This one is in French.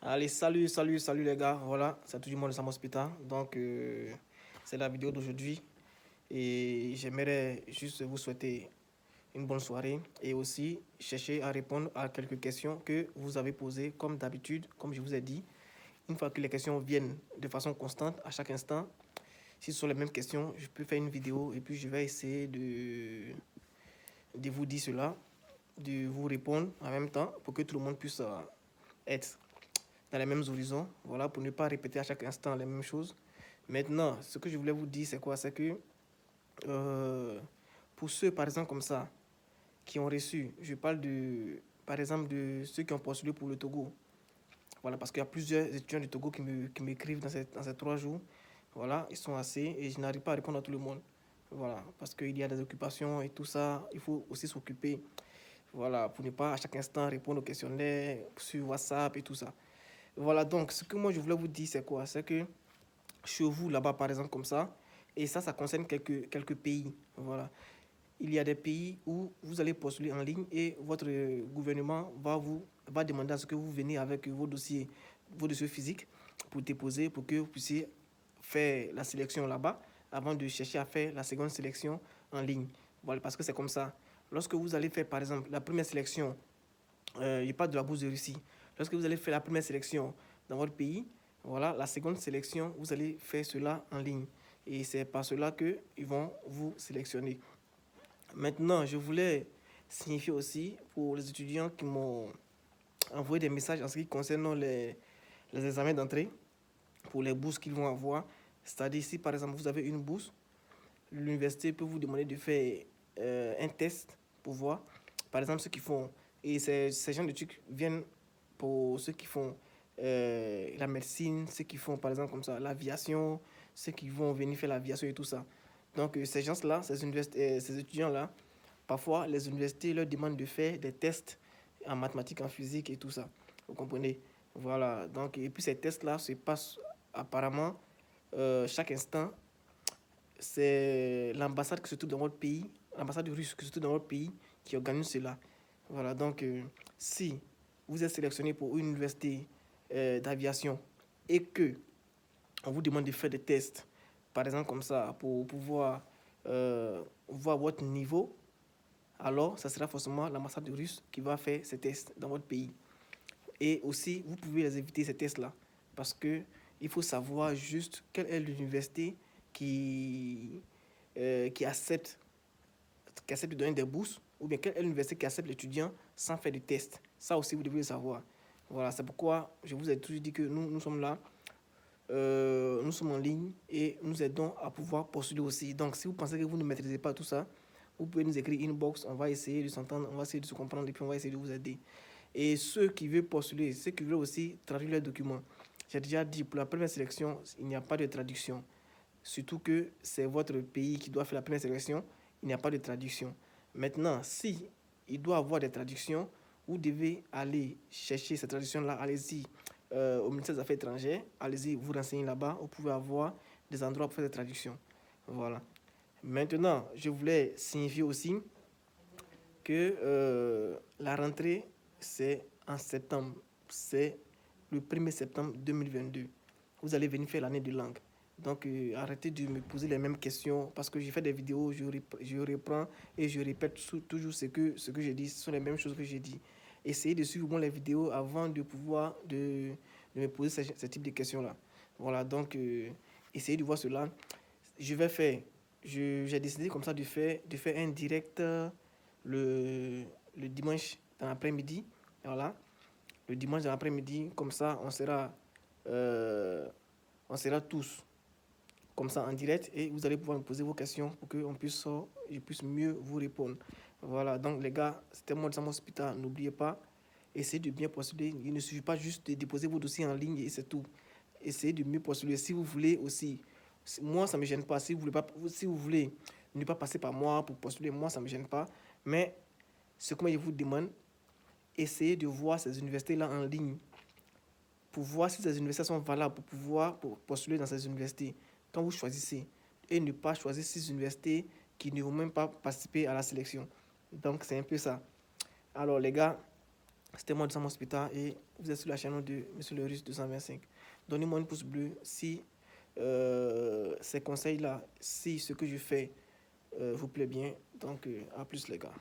Allez, salut les gars. Voilà, c'est tout du monde de Sam Hospital. Donc, c'est la vidéo d'aujourd'hui. Et j'aimerais juste vous souhaiter une bonne soirée et aussi chercher à répondre à quelques questions que vous avez posées comme d'habitude, comme je vous ai dit. Une fois que les questions viennent de façon constante à chaque instant, si ce sont les mêmes questions, je peux faire une vidéo et puis je vais essayer de vous dire cela, de vous répondre en même temps pour que tout le monde puisse être dans les mêmes horizons, voilà, pour ne pas répéter à chaque instant les mêmes choses. Maintenant, ce que je voulais vous dire, c'est quoi? C'est que pour ceux, par exemple, comme ça, qui ont reçu, je parle de, par exemple, de ceux qui ont postulé pour le Togo. Voilà, parce qu'il y a plusieurs étudiants du Togo qui m'écrivent dans ces 3 jours. Voilà, ils sont assez et je n'arrive pas à répondre à tout le monde. Voilà, parce qu'il y a des occupations et tout ça, il faut aussi s'occuper. Voilà, pour ne pas à chaque instant répondre aux questionnaires sur WhatsApp et tout ça. Voilà, donc ce que moi je voulais vous dire, c'est quoi? C'est que chez vous, là-bas, par exemple, comme ça, et ça concerne quelques pays. Voilà. Il y a des pays où vous allez postuler en ligne et votre gouvernement va demander à ce que vous veniez avec vos dossiers physiques pour déposer, pour que vous puissiez faire la sélection là-bas avant de chercher à faire la seconde sélection en ligne. Voilà, parce que c'est comme ça. Lorsque vous allez faire, par exemple, la première sélection, il n'y a pas de la bourse de Russie. Lorsque vous allez faire la première sélection dans votre pays, voilà, la seconde sélection, vous allez faire cela en ligne. Et c'est par cela qu'ils vont vous sélectionner. Maintenant, je voulais signifier aussi pour les étudiants qui m'ont envoyé des messages en ce qui concerne les examens d'entrée, pour les bourses qu'ils vont avoir. C'est-à-dire, si par exemple vous avez une bourse, l'université peut vous demander de faire un test pour voir, par exemple, ceux qui font, et ces gens de trucs viennent pour ceux qui font la médecine, ceux qui font par exemple comme ça l'aviation, ceux qui vont venir faire l'aviation et tout ça. Donc ces gens-là, ces étudiants-là, parfois les universités leur demandent de faire des tests en mathématiques, en physique et tout ça. Vous comprenez? Voilà. Donc, et puis ces tests-là se passent apparemment chaque instant. C'est l'ambassade qui se trouve dans votre pays, l'ambassade russe qui se trouve dans votre pays qui organise cela. Voilà, donc si vous êtes sélectionné pour une université d'aviation et que on vous demande de faire des tests, par exemple comme ça, pour pouvoir voir votre niveau, alors ça sera forcément l'ambassade russe qui va faire ces tests dans votre pays. Et aussi, vous pouvez les éviter, ces tests-là, parce que il faut savoir juste quelle est l'université qui, qui, accepte, qui accepte de donner des bourses, ou bien quelle est l'université qui accepte l'étudiant sans faire de tests. Ça aussi, vous devez le savoir. Voilà, c'est pourquoi je vous ai toujours dit que nous sommes là, nous sommes en ligne et nous aidons à pouvoir postuler aussi. Donc, si vous pensez que vous ne maîtrisez pas tout ça, vous pouvez nous écrire inbox, on va essayer de s'entendre, on va essayer de se comprendre et puis on va essayer de vous aider. Et ceux qui veulent postuler, ceux qui veulent aussi traduire leurs documents, j'ai déjà dit, pour la première sélection, il n'y a pas de traduction. Surtout que c'est votre pays qui doit faire la première sélection, il n'y a pas de traduction. Maintenant, si il doit avoir des traductions, vous devez aller chercher ces traductions-là, allez-y au ministère des Affaires étrangères, allez-y vous renseigner là-bas, vous pouvez avoir des endroits pour faire des traductions. Voilà. Maintenant, je voulais signifier aussi que la rentrée, c'est en septembre. C'est le 1er septembre 2022. Vous allez venir faire l'année de langue. Donc, arrêtez de me poser les mêmes questions parce que j'ai fait des vidéos, je reprends et je répète toujours ce que j'ai dit. Ce sont les mêmes choses que j'ai dit. Essayez de suivre les vidéos avant de pouvoir de me poser ce type de questions-là. Voilà, donc, essayez de voir cela. Je vais faire, j'ai décidé comme ça de faire un direct le dimanche dans l'après-midi. Voilà, le dimanche dans l'après-midi, comme ça, on sera tous comme ça en direct et vous allez pouvoir me poser vos questions pour que je puisse mieux vous répondre. Voilà, donc les gars, c'était moi de Sam Hospital. N'oubliez pas, essayez de bien postuler. Il ne suffit pas juste de déposer vos dossiers en ligne et c'est tout. Essayez de mieux postuler. Si vous voulez aussi, moi ça ne me gêne pas. Si vous voulez ne pas passer par moi pour postuler, moi ça ne me gêne pas. Mais ce que moi je vous demande, essayez de voir ces universités-là en ligne pour voir si ces universités sont valables pour pouvoir postuler dans ces universités quand vous choisissez et ne pas choisir 6 universités qui ne vont même pas participer à la sélection. Donc c'est un peu ça. Alors les gars, C'était moi de Sam Hospital et vous êtes sur la chaîne de Monsieur le Russe 225. Donnez-moi un pouce bleu si ces conseils-là, si ce que je fais vous plaît bien. Donc, à plus les gars.